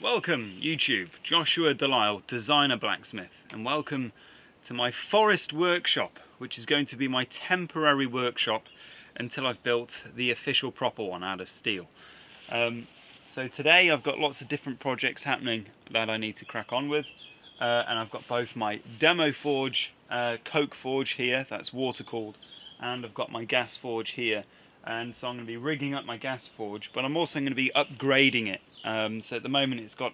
Welcome YouTube, Joshua Lisle, designer blacksmith, and welcome to my forest workshop, which is going to be my temporary workshop until I've built the official proper one out of steel. So today I've got lots of different projects happening that I need to crack on with, and I've got both my demo forge, coke forge here, that's water cooled, and I've got my gas forge here. And so I'm going to be rigging up my gas forge, but I'm also going to be upgrading it. So at the moment it's got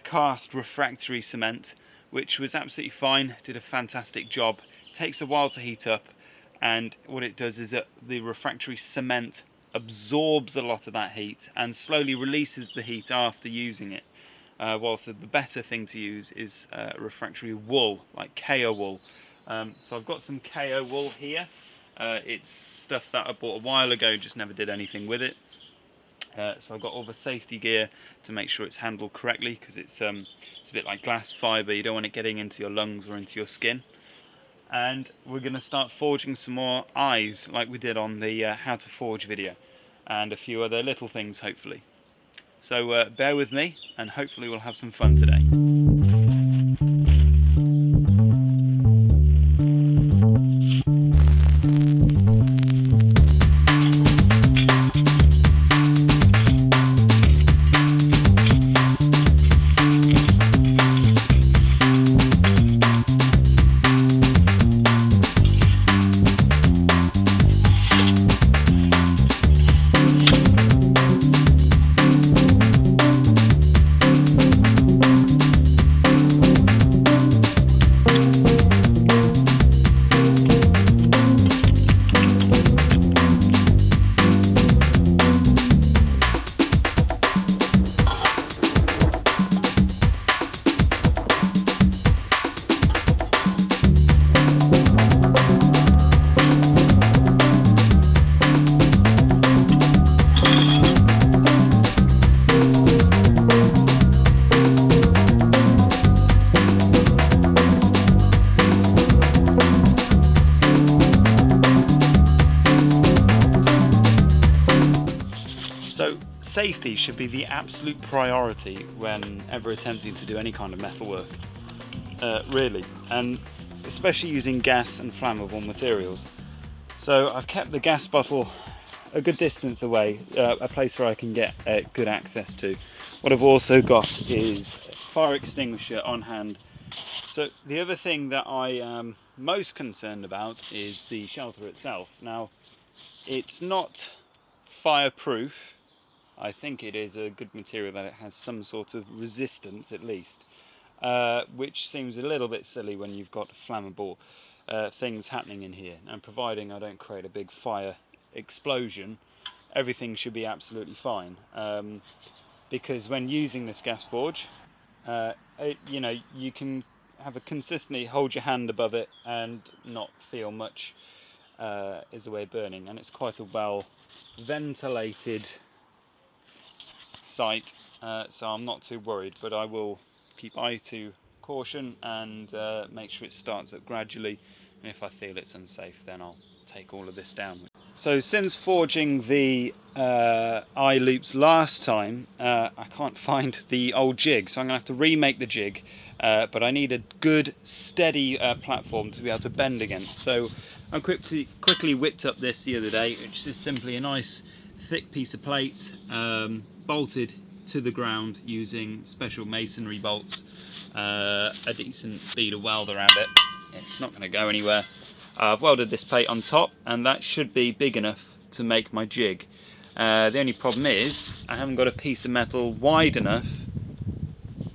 cast refractory cement, which was absolutely fine, did a fantastic job. It takes a while to heat up, and what it does is that the refractory cement absorbs a lot of that heat and slowly releases the heat after using it. Whilst the better thing to use is refractory wool, like kaowool. So I've got some kaowool here. It's stuff that I bought a while ago, just never did anything with it. So I've got all the safety gear to make sure it's handled correctly, because it's a bit like glass fibre, you don't want it getting into your lungs or into your skin. And we're going to start forging some more eyes like we did on the how to forge video, and a few other little things hopefully. So bear with me and hopefully we'll have some fun today. Safety should be the absolute priority whenever attempting to do any kind of metal work, really, and especially using gas and flammable materials. So I've kept the gas bottle a good distance away, a place where I can get good access to. What I've also got is a fire extinguisher on hand. So the other thing that I am most concerned about is the shelter itself. Now, it's not fireproof. I think it is a good material that it has some sort of resistance at least, which seems a little bit silly when you've got flammable things happening in here. And providing I don't create a big fire explosion, everything should be absolutely fine. Because when using this gas forge, you can have a consistently hold your hand above it and not feel much is the way burning, and it's quite a well ventilated site, so I'm not too worried, but I will keep eye to caution and make sure it starts up gradually, and if I feel it's unsafe then I'll take all of this down. So since forging the eye loops last time, I can't find the old jig, so I'm going to have to remake the jig, but I need a good steady platform to be able to bend against. So I quickly whipped up this the other day, which is simply a nice thick piece of plate, bolted to the ground using special masonry bolts, a decent bead of weld around it. It's not going to go anywhere. I've welded this plate on top, and that should be big enough to make my jig. The only problem is I haven't got a piece of metal wide enough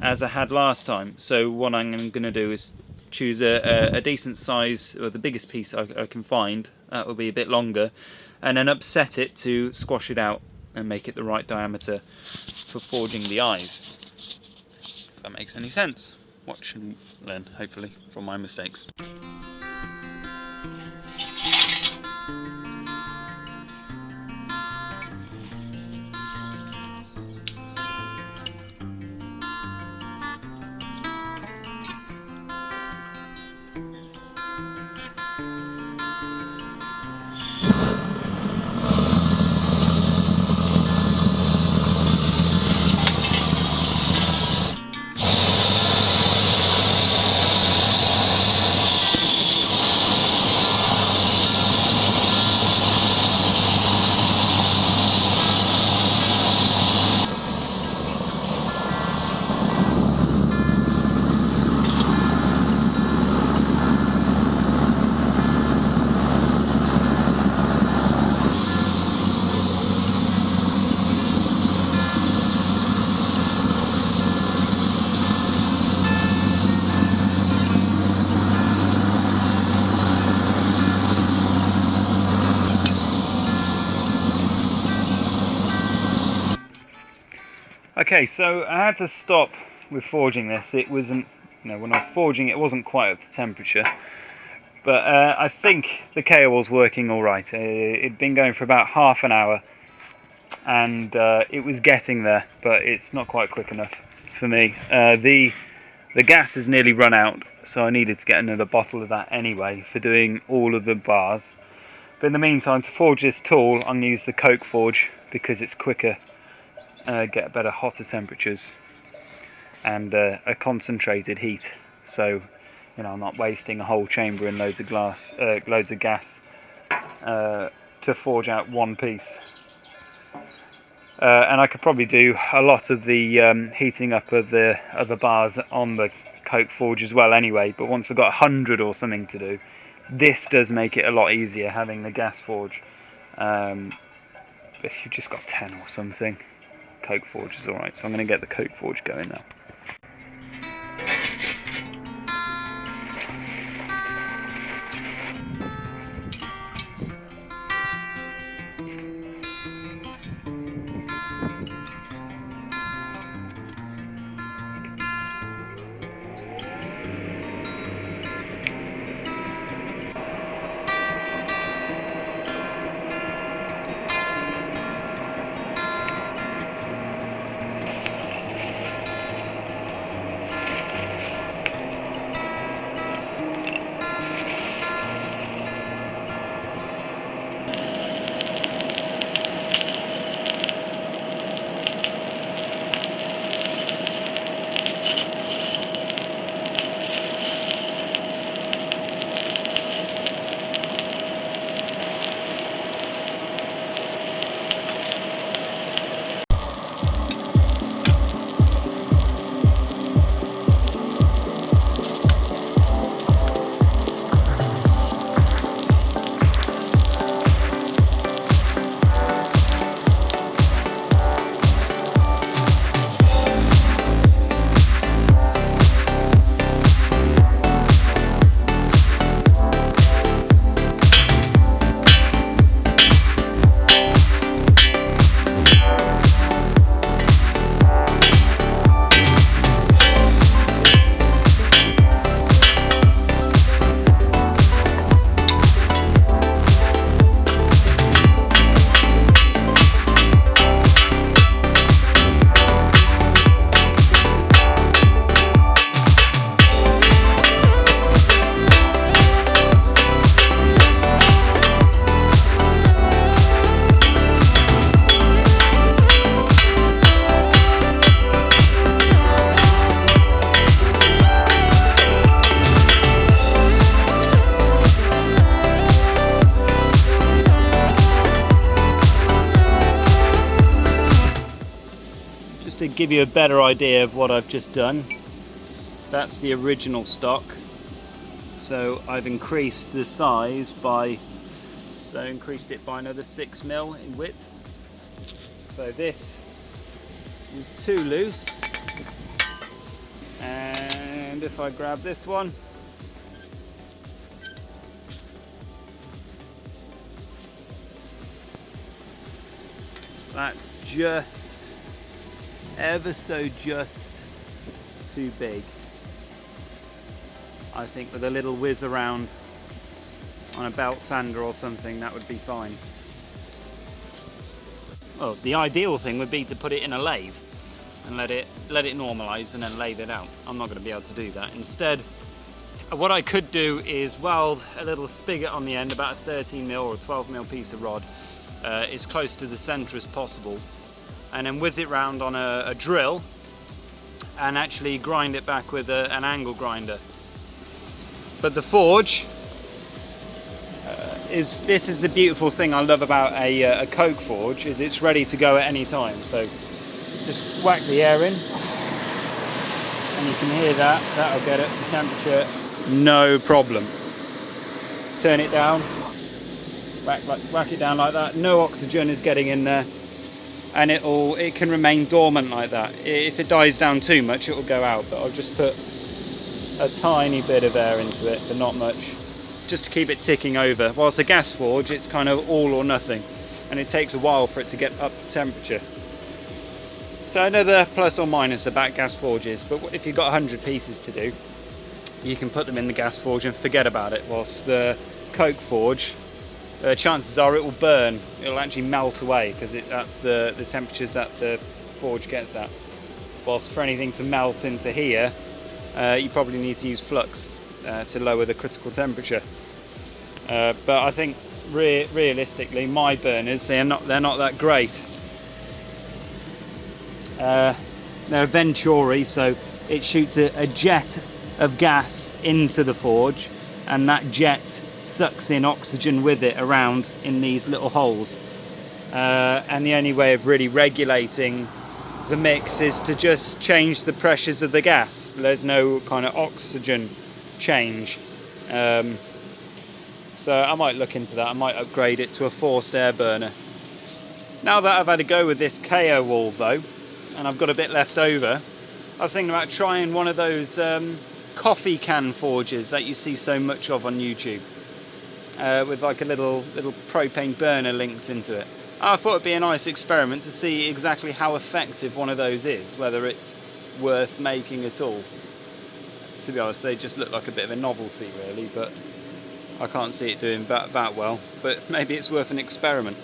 as I had last time, so what I'm going to do is choose a decent size, or the biggest piece I can find, that will be a bit longer, and then upset it to squash it out and make it the right diameter for forging the eyes. If that makes any sense. Watch and learn, hopefully, from my mistakes. Okay, so I had to stop with forging this. It wasn't, when I was forging it wasn't quite up to temperature. But I think the kaowool's working alright. It'd been going for about half an hour, and it was getting there, but it's not quite quick enough for me. The gas has nearly run out, so I needed to get another bottle of that anyway for doing all of the bars. But in the meantime, to forge this tool, I'm going to use the coke forge because it's quicker, get better hotter temperatures, and a concentrated heat. So, I'm not wasting a whole chamber and loads of gas to forge out one piece. And I could probably do a lot of the heating up of the bars on the coke forge as well anyway, but once I've got 100 or something to do, this does make it a lot easier having the gas forge. If you've just got 10 or something, coke forge is alright, so I'm going to get the coke forge going now. To give you a better idea of what I've just done, that's the original stock, so I've increased the size increased it by another 6 mil in width. So this is too loose, and if I grab this one, that's just ever so just too big. I think with a little whiz around on a belt sander or something, that would be fine. Well, the ideal thing would be to put it in a lathe and let it normalize and then lathe it out. I'm not going to be able to do that. Instead, what I could do is weld a little spigot on the end, about a 13 mil or 12 mil piece of rod, as close to the center as possible, and then whiz it round on a drill and actually grind it back with an angle grinder. But the forge this is the beautiful thing I love about a coke forge, is it's ready to go at any time. So just whack the air in and you can hear that'll get it to temperature no problem. Turn it down, whack it down like that, no oxygen is getting in there, and it can remain dormant like that. If it dies down too much, it will go out, but I'll just put a tiny bit of air into it, but not much, just to keep it ticking over. Whilst a gas forge, it's kind of all or nothing, and it takes a while for it to get up to temperature. So another plus or minus about gas forges, but if you've got 100 pieces to do, you can put them in the gas forge and forget about it, whilst the coke forge, chances are it will burn, it'll actually melt away, because that's the temperatures that the forge gets at. Whilst for anything to melt into here, you probably need to use flux to lower the critical temperature. But I think realistically, my burners, they're not that great. They're Venturi, so it shoots a jet of gas into the forge, and that jet sucks in oxygen with it around in these little holes. And the only way of really regulating the mix is to just change the pressures of the gas. There's no kind of oxygen change. So I might look into that. I might upgrade it to a forced air burner. Now that I've had a go with this kaowool though, and I've got a bit left over, I was thinking about trying one of those coffee can forges that you see so much of on YouTube, with like a little propane burner linked into it. I thought it'd be a nice experiment to see exactly how effective one of those is, whether it's worth making at all. To be honest, they just look like a bit of a novelty really, but I can't see it doing that well. But maybe it's worth an experiment,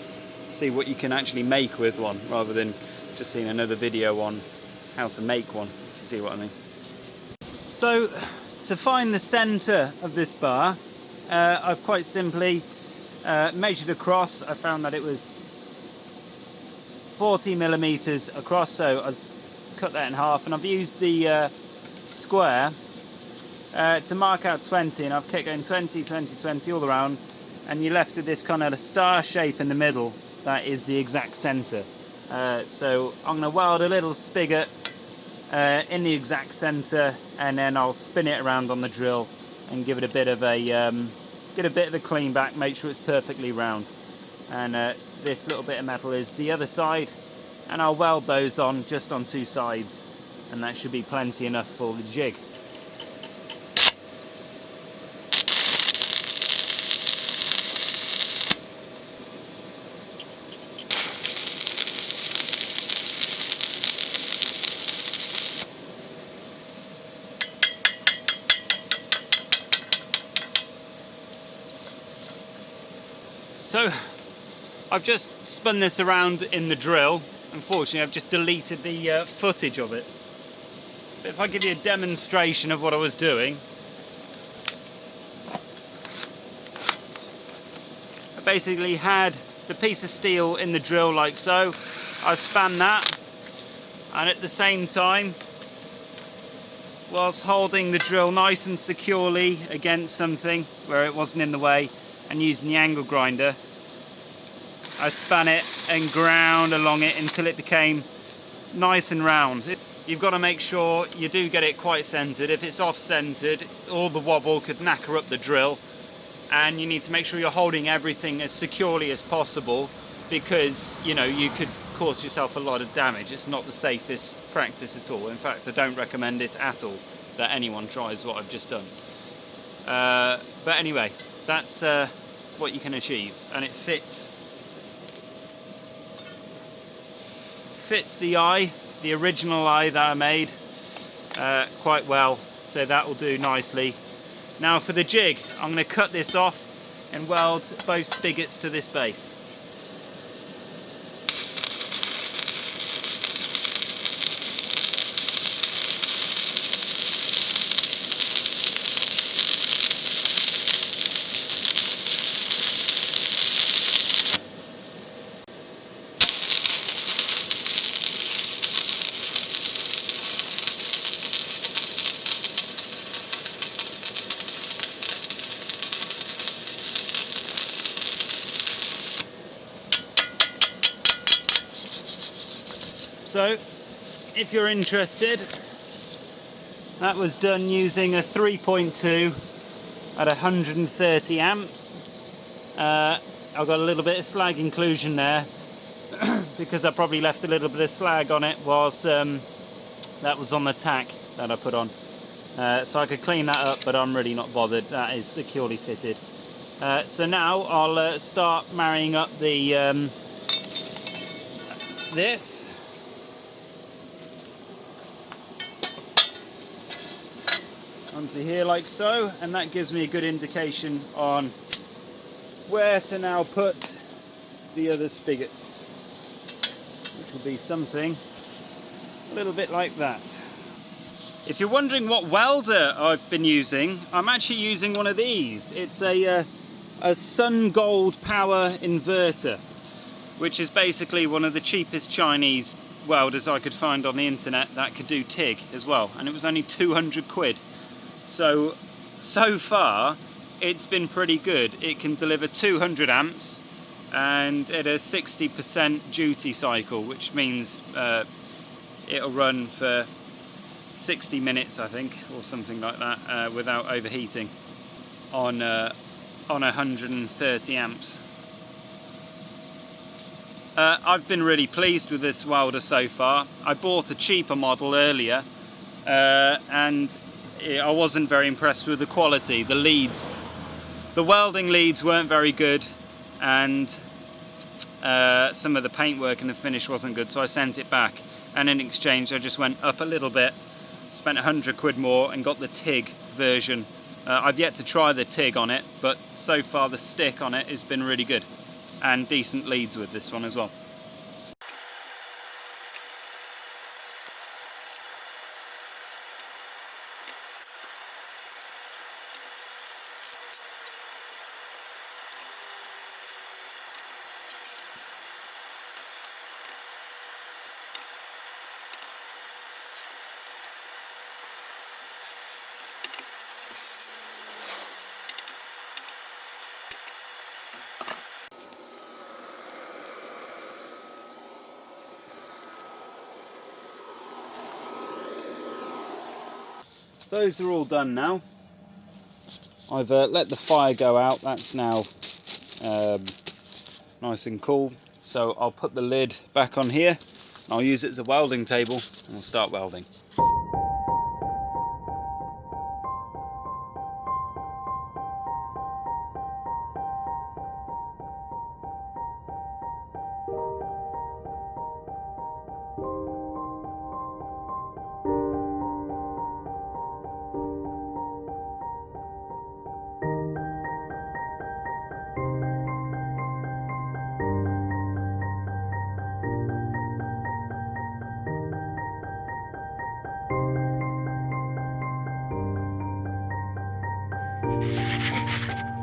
see what you can actually make with one, rather than just seeing another video on how to make one, if you see what I mean. So to find the centre of this bar, I've quite simply measured across. I found that it was 40mm across, so I've cut that in half, and I've used the square to mark out 20, and I've kept going 20, 20, 20 all around, and you're left with this kind of star shape in the middle that is the exact centre. So I'm going to weld a little spigot in the exact centre, and then I'll spin it around on the drill and give it a bit of a clean back, make sure it's perfectly round. And this little bit of metal is the other side, and I'll weld those on just on two sides, and that should be plenty enough for the jig. So I've just spun this around in the drill. Unfortunately, I've just deleted the footage of it. But if I give you a demonstration of what I was doing, I basically had the piece of steel in the drill like so. I span that, and at the same time, whilst holding the drill nice and securely against something where it wasn't in the way, and using the angle grinder, I span it and ground along it until it became nice and round. You've got to make sure you do get it quite centered. If it's off centered, all the wobble could knacker up the drill, and you need to make sure you're holding everything as securely as possible, because you know you could cause yourself a lot of damage. It's not the safest practice at all. In fact, I don't recommend it at all that anyone tries what I've just done. But anyway, that's what you can achieve, and it fits the eye, the original eye that I made, quite well, so that will do nicely. Now for the jig, I'm going to cut this off and weld both spigots to this base. So, if you're interested, that was done using a 3.2 at 130 amps. I've got a little bit of slag inclusion there because I probably left a little bit of slag on it whilst that was on the tack that I put on. So I could clean that up, but I'm really not bothered. That is securely fitted. So now I'll start marrying up the this. onto here like so, and that gives me a good indication on where to now put the other spigot, which will be something a little bit like that. If you're wondering what welder I've been using, I'm actually using one of these. It's a Sun Gold power inverter, which is basically one of the cheapest Chinese welders I could find on the internet that could do TIG as well, and it was only 200 quid. So far it's been pretty good. It can deliver 200 amps and at a 60% duty cycle, which means it'll run for 60 minutes, I think, or something like that, without overheating on 130 amps. I've been really pleased with this welder so far. I bought a cheaper model earlier and I wasn't very impressed with the quality. The leads, the welding leads weren't very good, and some of the paintwork and the finish wasn't good, so I sent it back, and in exchange I just went up a little bit, spent 100 quid more and got the TIG version. I've yet to try the TIG on it, but so far the stick on it has been really good, and decent leads with this one as well. Those are all done now. I've let the fire go out. That's now nice and cool. So I'll put the lid back on here. I'll use it as a welding table and we'll start welding.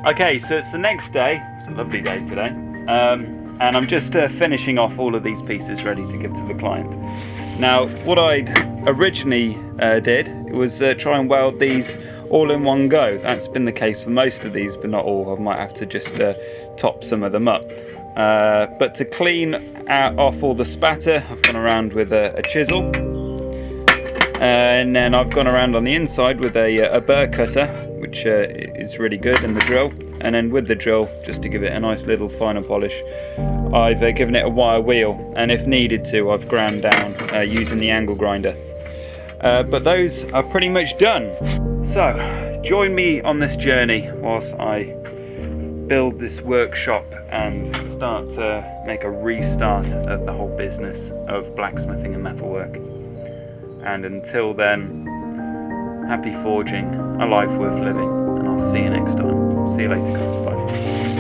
Okay, so it's the next day. It's a lovely day today, and I'm just finishing off all of these pieces ready to give to the client. Now, what I'd originally did was try and weld these all in one go. That's been the case for most of these, but not all. I might have to just top some of them up. But to clean off all the spatter, I've gone around with a chisel, and then I've gone around on the inside with a burr cutter, which is really good, and the drill. And then with the drill, just to give it a nice little final polish, I've given it a wire wheel, and if needed to, I've ground down using the angle grinder. But those are pretty much done. So join me on this journey whilst I build this workshop and start to make a restart of the whole business of blacksmithing and metalwork. And until then, happy forging a life worth living, and I'll see you next time. See you later, guys. Bye.